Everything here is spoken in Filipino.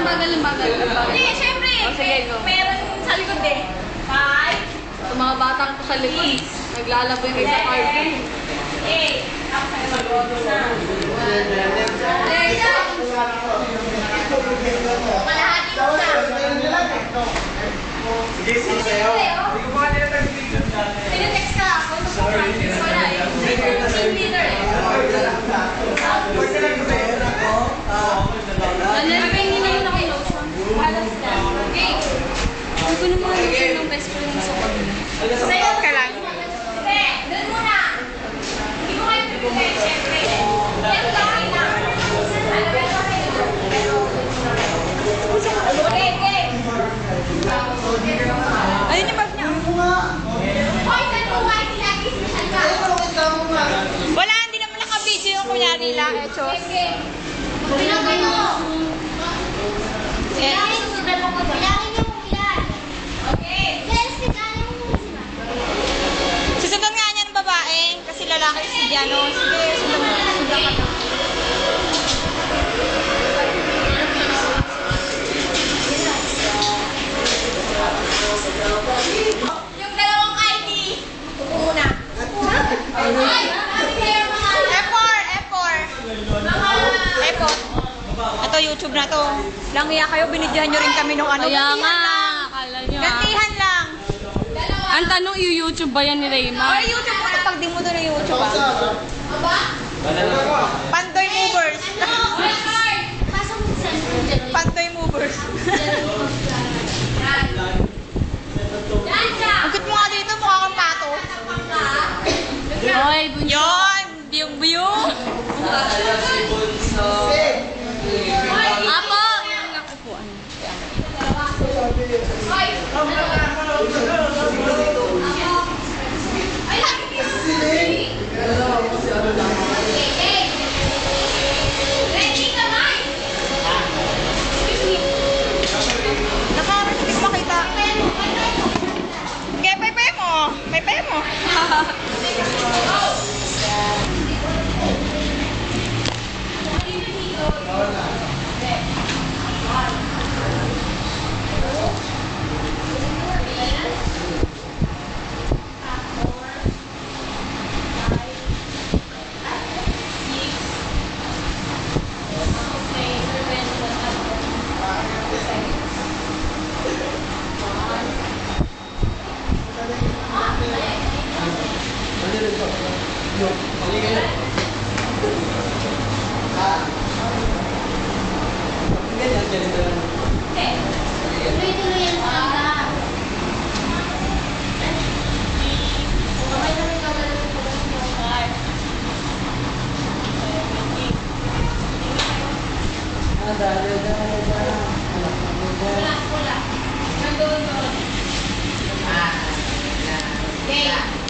bagal. Hindi, syempre. Sige, go. Meron sa likod eh. 5. Sa mga batang ko sa likod, naglalaboy kayo sa carpet. 8. Ako sa'yo mag-auto na. Kalahati ko na. Sige, sige sa'yo. Hindi ko ba nila nag-video natin? Pinatext ka ako. Mag-practice wala eh. Team leader eh. Nanay-pengi naman ako yung lotion. Halos na. Okay. Hindi ko naman lotion ng best friend mo sa pagod. Sa'yo ka lang. Hindi, doon muna. Hindi ko kayo pipigay, syempre. Yan lang, ay lang. Okay. Ayun yung bag niya. Hoy, saan mo ba ilagay sa salga? Wala, hindi naman naka-video yung kunyari lang. Okay. Ilagay mo. Ilagay mo, susundan mo ko doon. Ilagay niyo kung ilan. Okay. Yes, ilagay mo sila. Susundan nga niya ng babae kasi lalaki si Diano. Sige, sundan ka na. Yung dalawang ID. Upo muna. Ay, F4. Ito, YouTube na to. Langiya kayo, binidyahan nyo rin kami nung ano. Kaya Gantihan nga, lang. akala nyo. Gantihan lang. Ang tanong, YouTube ba yan ni Rayma? Or YouTube mo to pag di mo doon yung YouTube ah. Aba? Pantoy movers. Pasok mo sa cellphone. Pantoy movers. Yan ka. Agit mo nga dito, mukha kang pato. Hoy, bunso. Yon! Biyong-biyong! Apo! Hoy. Ay, lagi kayo. Okay. Ready ka, Mike? Nakaroon, hindi ko makita. Kaya paypay mo. Paypay mo. Tuloy-tuloy yan sa hanggang. Okay na rin kawala ng pagkakas. Wala. Nandun. Okay.